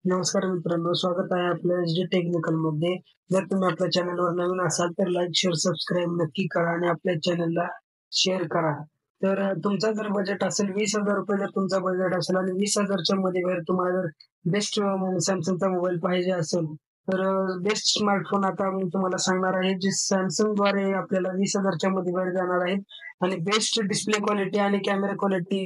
नमस्कार मित्रांनो, स्वागत आहे आपल्या एसडी टेक्निकल मध्ये. जर तुम्ही आपल्या चॅनलवर नवीन असाल तर लाईक, शेअर, सबस्क्राईब नक्की करा आणि आपल्या चॅनलला शेअर करा. तर तुमचा जर बजेट असेल ₹20,000 जर तुमचा बजेट असेल आणि 20,000च्या मध्ये जर तुम्हाला जर बेस्ट सॅमसंगचा मोबाईल पाहिजे असेल, तर बेस्ट स्मार्टफोन आता मी तुम्हाला सांगणार आहे, जे सॅमसंगद्वारे आपल्याला 20,000च्या मध्ये बाहेर जाणार आहेत आणि बेस्ट डिस्प्ले क्वालिटी आणि कॅमेरा क्वालिटी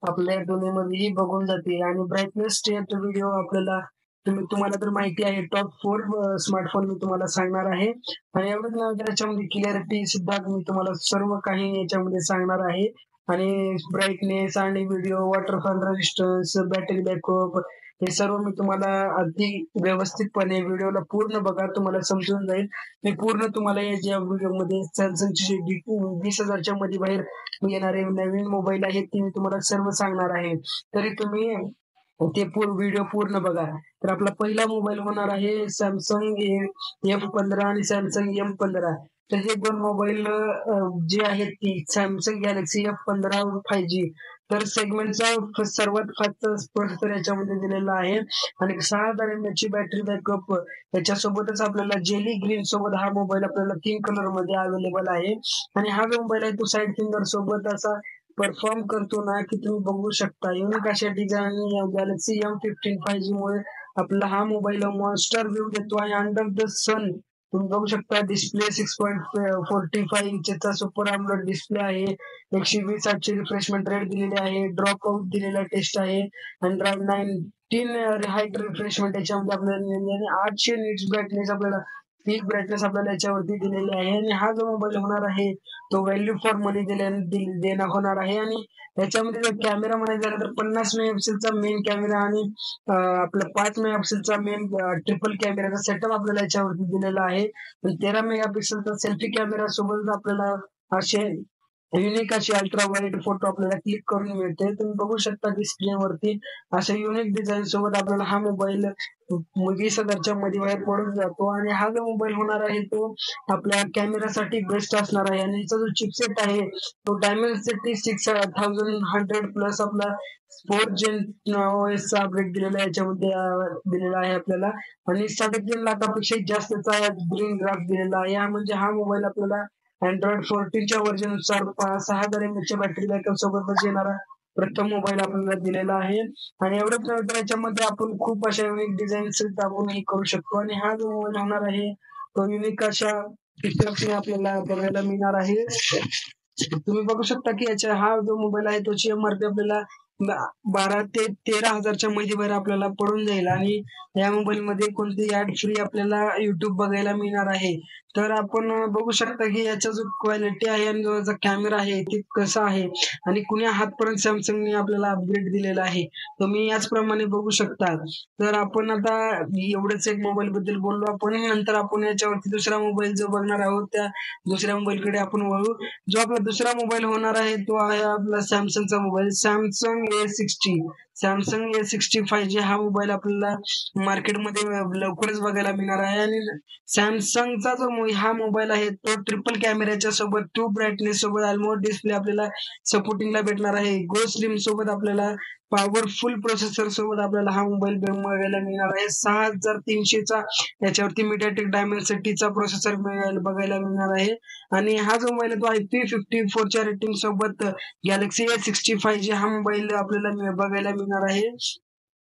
आपल्या दोन्हीमध्येही बघून जाते आणि ब्राईटनेस व्हिडिओ आपल्याला तुम्हाला तर माहिती आहे टॉप 4 स्मार्टफोन मी तुम्हाला सांगणार आहे आणि एवढंच नाही तर याच्यामध्ये क्लिअरिटी सुद्धा मी तुम्हाला सर्व काही याच्यामध्ये सांगणार आहे आणि ब्राईटनेस आणि video waterfall resistance battery backup हे सर्व मी तुम्हाला अगदी व्यवस्थितपणे व्हिडिओला पूर्ण बघा, तुम्हाला समजून जाईल. मी पूर्ण तुम्हाला या व्हिडिओमध्ये सॅमसंगची 20,000च्या मध्ये बाहेर येणारे नवीन मोबाईल आहेत ते मी तुम्हाला सर्व सांगणार आहे. तरी तुम्ही ते व्हिडिओ पूर्ण बघा. तर आपला पहिला मोबाईल होणार आहे सॅमसंग F15 आणि सॅमसंग M15. तर हे दोन मोबाईल जे आहेत ती सॅमसंग गॅलेक्सी F15 5G तर सेगमेंटचा सर्वात फास्ट प्रोसेसर याच्यामध्ये दिलेला आहे आणि 6,000 mAh ची बॅटरी बॅकअप. याच्यासोबतच आपल्याला जेली ग्रीन सोबत हा मोबाईल आपल्याला 3 कलर मध्ये अवेलेबल आहे आणि हा जो मोबाईल आहे तो साईड फिंगर सोबत असा परफॉर्म करतो ना की तुम्ही बघू शकता. युनिक अशा डिझाईन गॅलेक्सी M15 5G मुळे आपला हा मोबाईल मॉन्स्टर व्ह्यू देतो आणि अंडर द सन तुम्ही बघू शकता. डिस्प्ले 6.45 इंचचा सुपर AMOLED डिस्प्ले आहे. 120 Hz रिफ्रेशमेंट रेट दिलेली आहे. ड्रॉप आउट दिलेला टेस्ट आहे. अँड्रॉइड 19 हाईट रिफ्रेशमेंट याच्यामध्ये आपल्याला 800 निट्स ब्राईटनेस आपल्याला पीक ब्राईटनेस आपल्याला याच्यावरती दिलेली आहे आणि हा जो मोबाईल होणार आहे तो व्हॅल्यू फॉर मनी देणं होणार आहे आणि याच्यामध्ये जर कॅमेरा म्हणायचा झाला तर 50 मेगापिक्सेलचा मेन कॅमेरा आणि आपला 5 मेगापिक्सेलचा मेन ट्रिपल कॅमेराचा सेटअप आपल्याला याच्यावरती दिलेला आहे. 13 मेगापिक्सेलचा सेल्फी कॅमेरा सोबत आपल्याला असे युनिक अशी अल्ट्रा वाईड फोटो आपल्याला क्लिक करून मिळते. तुम्ही बघू शकता की स्क्रीनवरती अशा युनिक डिझाईन सोबत आपल्याला हा मोबाईल 20,000च्या मध्ये बाहेर पडून जातो आणि हा जो मोबाईल होणार आहे तो आपल्या कॅमेरासाठी बेस्ट असणार आहे आणि याचा जो चिपसेट आहे तो डायमेन्सिटी 6100 प्लस आपला 4 Gen OS चा अपडेट दिलेला आहे याच्यामध्ये दिलेला आहे आपल्याला आणि 3.5 लाखापेक्षा जास्तचा ग्रीन ग्राफ दिलेला आहे. म्हणजे हा मोबाईल आपल्याला अँड्रॉइड 14च्या व्हर्जन नुसार 6,000 mAh बॅटरी बॅकअप सोबतच येणारा प्रथम मोबाईल आपल्याला दिलेला आहे आणि एवढंच नव्हे तर याच्यामध्ये आपण खूप अशा युनिक डिझाईन्स आपण हे करू शकतो आणि हा जो मोबाईल होणार आहे तो युनिक अशा फीचर्स आपल्याला बघायला मिळणार आहे. तुम्ही बघू शकता की याचा हा जो मोबाईल आहे त्याची एमआरपी आपल्याला 12 ते 13,000च्या मध्ये बाहेर आपल्याला पडून जाईल आणि या मोबाईल मध्ये कोणती ऍड फ्री आपल्याला युट्यूब बघायला मिळणार आहे. तर आपण बघू शकता की याचा जो क्वालिटी आहे आणि जो कॅमेरा आहे ते कसा आहे आणि कुण्या हातपर्यंत सॅमसंगने आपल्याला अपग्रेड दिलेला आहे तुम्ही याचप्रमाणे बघू शकता. तर आपण आता एवढंच एक मोबाईल बद्दल बोललो आपण, नंतर आपण याच्यावरती दुसरा मोबाईल जो बघणार आहोत त्या दुसऱ्या मोबाईलकडे आपण वळू. जो आपला दुसरा मोबाईल होणार आहे तो आहे आपला सॅमसंगचा मोबाईल सॅमसंग A60 5G हा मोबाईल आपल्याला मार्केटमध्ये लवकरच बघायला मिळणार आहे आणि सॅमसंगचा जो हा मोबाईल आहे तो ट्रिपल कॅमेऱ्याच्या सोबत 2 ब्राईटनेस सोबत ऑलमोस्ट डिस्प्ले आपल्याला सपोर्टिंगला भेटणार आहे. गो स्लिम सोबत आपल्याला पॉवरफुल प्रोसेसर सोबत आपल्याला हा मोबाईल बघायला मिळणार आहे. 6300चा याच्यावरती मीडियाटेक डायमेन्सिटीचा प्रोसेसर बघायला मिळणार आहे आणि हा जो मोबाईल आहे तो IP54च्या रेटिंग सोबत गॅलेक्सी A60 5G हा मोबाईल आपल्याला बघायला मिळणार आहे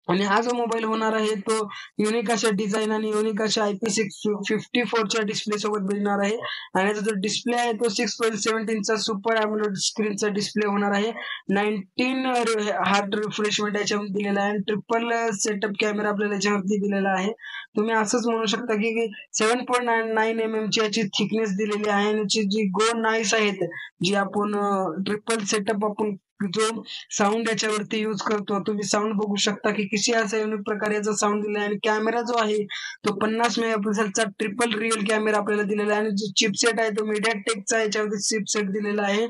आणि हा जो मोबाईल होणार आहे तो युनिक अशा डिझाईन आणि युनिक अशा IP54च्या डिस्प्ले सोबत मिळणार आहे आणि जो डिस्प्ले आहे तो 6.17 सुपर AMOLED स्क्रीनचा डिस्प्ले होणार आहे. 19 हार्ट रिफ्रेशमेंट याच्यामध्ये दिलेला आहे आणि ट्रिपल सेटअप कॅमेरा आपल्याला याच्यावरती दिलेला आहे. तुम्ही असंच म्हणू शकता की 7.9 mm ची याची थिकनेस दिलेली आहे आणि जी गो नाईस आहेत जी आपण ट्रिपल सेटअप आपण जो साऊंड याच्यावरती यूज करतो तुम्ही साऊंड बघू शकता की कशी असा युनिक प्रकारे याचा साऊंड दिला आहे आणि कॅमेरा जो आहे तो 50 मेगापिक्सेलचा ट्रिपल रिअल कॅमेरा आपल्याला दिलेला आहे आणि जो चिपसेट आहे तो मीडियाटेकचा याच्यावरती चिपसेट दिलेला आहे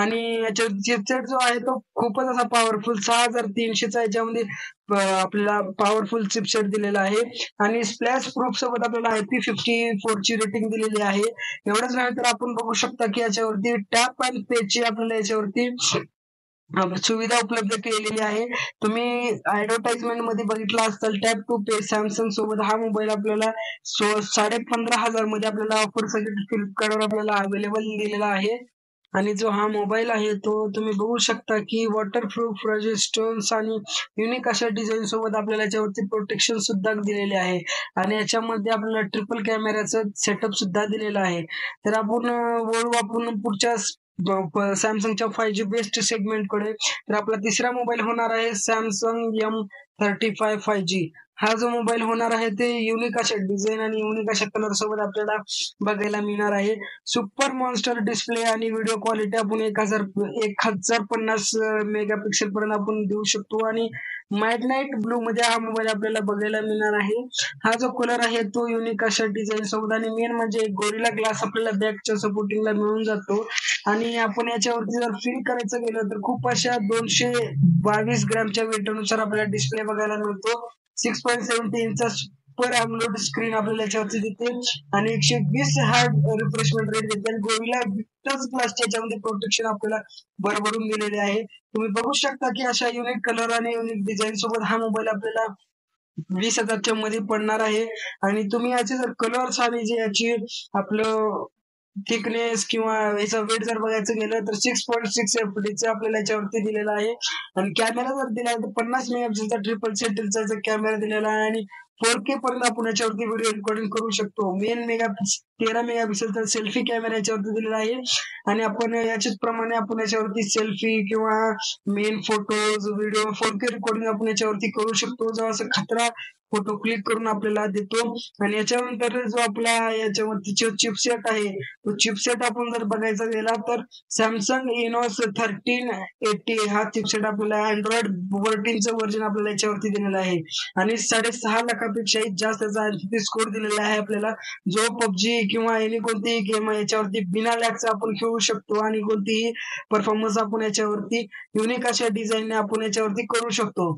आणि याच्या चिपसेट जो आहे तो खूपच असा पॉवरफुल 6300चा याच्यामध्ये आपल्याला पॉवरफुल चिपसेट दिलेला आहे आणि स्प्लॅश प्रूफ सोबत आपल्याला IP54 ची रेटिंग दिलेली आहे. एवढंच नाही तर आपण बघू शकता की याच्यावरती टॅप अँड पे ची आपल्याला याच्यावरती सुविधा उपलब्ध केलेली आहे. तुम्ही ऍडव्हर्टाइजमेंट मध्ये बघितलं असाल टॅप टू पे सॅमसंग सोबत हा मोबाईल आपल्याला 15,500 मध्ये आपल्याला ऑफर साठी फ्लिपकार्टवर आपल्याला अवेलेबल दिलेला आहे. आणि जो हा मोबाईल आहे तो तुम्ही बघू शकता की वॉटरप्रूफ रेजिस्टन्स आणि युनिक अशा डिझाईन सोबत आपल्याला याच्यावरती प्रोटेक्शन सुद्धा दिलेले आहे. आणि याच्यामध्ये आपल्याला ट्रिपल कॅमेराचं सेटअप सुद्धा दिलेला आहे. तर आपण वळू आपण पुढच्या सॅमसंगच्या 5G बेस्ट सेगमेंटकडे. तर आपला तिसरा मोबाईल होणार आहे सॅमसंग M35 5G. हा जो मोबाईल होणार आहे ते युनिक अशा डिझाईन आणि युनिक अशा कलर सोबत आपल्याला बघायला मिळणार आहे. सुपर मॉन्स्टर डिस्प्ले आणि व्हिडिओ क्वालिटी आपण 1050 मेगापिक्सल पर्यंत आपण देऊ शकतो. आणि नाईट ब्लू मध्ये हा मोबाईल आपल्याला बघायला मिळणार आहे. हा जो कलर आहे तो युनिक अशा डिझाईन सोबत आणि मेन म्हणजे गोरिला ग्लास आपल्याला बॅकच्या सपोर्टिंगला मिळून जातो. आणि आपण याच्यावरती जर फिल करायचं गेलं तर खूप अशा 222 ग्रॅमच्या वेटानुसार आपल्याला डिस्प्ले बघायला मिळतो. 6.70 इंच सुपर एमोलेड स्क्रीन आपल्याला याच्यावरती देते आणि 120 हर्ट्झ रिफ्रेशमेंट रेट देते. आणि गोरिला ग्लासच्या याच्यामध्ये प्रोटेक्शन आपल्याला भरभरून दिलेले आहे. तुम्ही बघू शकता की अशा युनिक कलर आणि युनिक डिझाईन सोबत हा मोबाईल आपल्याला 20,000च्या मध्ये पडणार आहे. आणि तुम्ही याचे जर कलर्स आणि जे याची आपलं थिकनेस किंवा याचा वेट जर बघायचं गेलं तर 6.6 एफडीचा आपल्याला याच्यावरती दिलेला आहे. आणि कॅमेरा जर दिला तर 50 मेगापिक्सलचा ट्रिपल सेंटरचा कॅमेरा दिलेला आहे. आणि 4K पर्यंत आपण याच्यावरती व्हिडिओ रेकॉर्डिंग करू शकतो. 13 मेगापिक्सलचा सेल्फी कॅमेरा याच्यावरती दिलेला आहे. आणि आपण याच्याच प्रमाणे आपण याच्यावरती सेल्फी किंवा main photos video 4K recording आपण याच्यावरती करू शकतो. जो असं खतरा फोटो क्लिक करून आपल्याला देतो. आणि याच्यानंतर जो आपला याच्यावरती चिपसेट आहे तो चिपसेट आपण जर बघायचा गेला तर सॅमसंग इनोस 1380 हा चिपसेट आपल्याला अँड्रॉइड 14चं व्हर्जन आपल्याला याच्यावरती दिलेला आहे. आणि 6.5 लाखापेक्षाही जास्त त्याचा स्कोर दिलेला आहे आपल्याला. जो पबजी किंवा कोणतीही गेम याच्यावरती बिना लॅगचा आपण खेळू शकतो. आणि कोणतीही परफॉर्मन्स आपण याच्यावरती युनिक अशा डिझाईनने आपण याच्यावरती करू शकतो.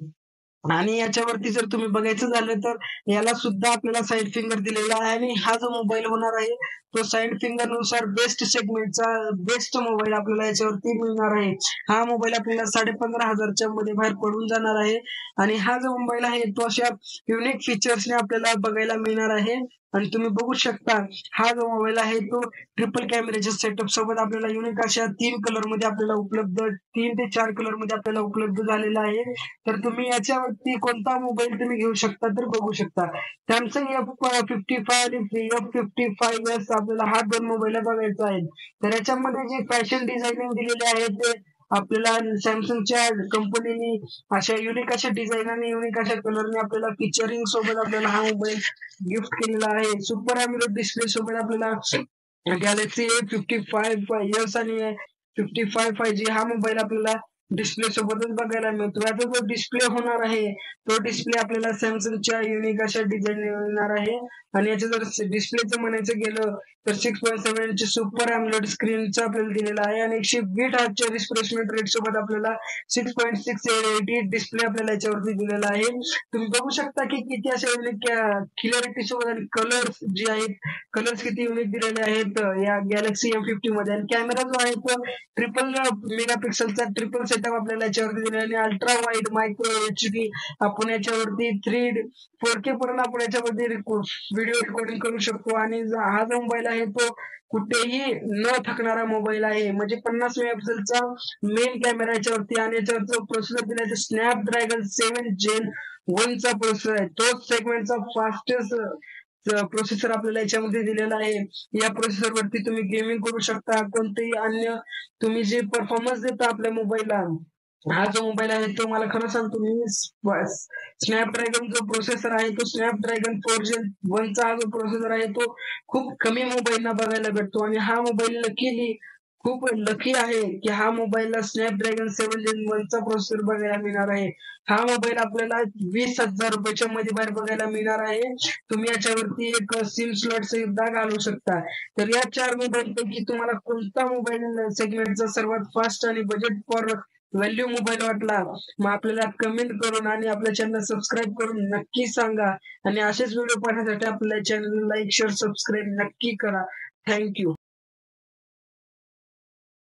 आणि याच्यावरती जर तुम्ही बघायचं झालं तर याला सुद्धा आपल्याला साईड फिंगर दिलेला आहे. आणि हा जो मोबाईल होणार आहे तो साईड फिंगर नुसार बेस्ट सेगमेंटचा बेस्ट मोबाईल आपल्याला याच्यावरती मिळणार आहे. हा मोबाईल आपल्याला 15,500च्या मध्ये बाहेर पडून जाणार आहे. आणि हा जो मोबाईल आहे तो अशा युनिक फीचर्सने आपल्याला बघायला मिळणार आहे. आणि तुम्ही बघू शकता हा जो मोबाईल आहे तो ट्रिपल कॅमेराच्या सेटअप सोबत आपल्याला युनिक अशा 3 कलर मध्ये आपल्याला उपलब्ध 3 ते 4 कलर मध्ये आपल्याला उपलब्ध झालेला आहे. तर तुम्ही याच्यावरती कोणता मोबाईल तुम्ही घेऊ शकता तर बघू शकता. सॅमसंग F55 आणि F55s आपल्याला हा 2 मोबाईल बघायचा आहे. तर याच्यामध्ये जी फॅशन डिझायनिंग दिलेली आहे ते आपल्याला सॅमसंगच्या कंपनीने अशा युनिक अशा डिझाईन आणि युनिक अशा कलरने आपल्याला फीचरिंग सोबत आपल्याला हा मोबाईल गिफ्ट केलेला आहे. सुपर एमोलेड डिस्प्ले सोबत आपल्याला गॅलेक्सी A55s आणि 55 5G हा मोबाईल आपल्याला डिस्प्ले सोबतच बघायला मिळतो. याचा जो डिस्प्ले होणार आहे तो डिस्प्ले आपल्याला सॅमसंगच्या युनिक अशा डिझाईन मिळणार आहे. आणि याचं जर डिस्प्लेचं म्हणायचं गेलं तर 6.7 इंच सुपर एमोलेड स्क्रीनचा आपल्याला दिलेला आहे. आणि 120 हर्ट्झच्या रिफ्रेशमेंट रेट सोबत आपल्याला 6.680 डिस्प्ले आपल्याला याच्यावरती दिलेला आहे. तुम्ही बघू शकता की किती अशा युनिक क्लिअरिटी सोबत आणि कलर्स जे आहेत कलर्स किती युनिक दिलेले आहेत या गॅलेक्सी M50 मध्ये. आणि कॅमेरा जो आहे तो ट्रिपल मेगापिक्सलचा ट्रिपल सेटअप आपल्याला याच्यावरती दिलेला आहे. आणि अल्ट्रा वाईड मायक्रो HD आपण याच्यावरती 4K पर्यंत आपण याच्यावरती व्हिडिओ रेकॉर्डिंग करू शकतो. आणि हा जो मोबाईल आहे तो कुठेही न थकणारा मोबाईल आहे. म्हणजे 50 मेगापिक्सलचा मेन कॅमेरा याच्यावरती आणि याच्यावरचा प्रोसेसर दिलाय स्नॅपड्रॅगन 7 Gen 1 चा प्रोसेसर आहे. तोच सेगमेंटचा फास्टेस्ट प्रोसेसर आपल्याला याच्यामध्ये दिलेला आहे. या प्रोसेसर वरती तुम्ही गेमिंग करू शकता. कोणतेही अन्य तुम्ही जे परफॉर्मन्स देता आपल्या मोबाईलला हा जो मोबाईल आहे तो मला खरं सांगतो मी स्नॅपड्रॅगन जो प्रोसेसर आहे तो स्नॅपड्रॅगन 4 Gen 1 चा हा जो प्रोसेसर आहे तो खूप कमी मोबाईलना बघायला भेटतो. आणि हा मोबाईल लकीली खूप लकी आहे की हा मोबाईलला स्नॅपड्रॅगन 7 Gen 1 चा प्रोसेसर बघायला मिळणार आहे. हा मोबाईल आपल्याला 20,000 रुपयाच्या मध्ये बाहेर बघायला मिळणार आहे. तुम्ही याच्यावरती एक सिम स्लॉट सुद्धा घालू शकता. तर या 4 मोबाईल पैकी तुम्हाला कोणता मोबाईल सेगमेंटचा सर्वात फास्ट आणि बजेट फॉर व्हॅल्यू मोबाईल वाटला मग आपल्याला कमेंट करून आणि आपल्या चॅनल सबस्क्राईब करून नक्की सांगा. आणि असेच व्हिडिओ पाहण्यासाठी आपल्या चॅनल लाईक शेअर सबस्क्राईब नक्की करा. थँक्यू.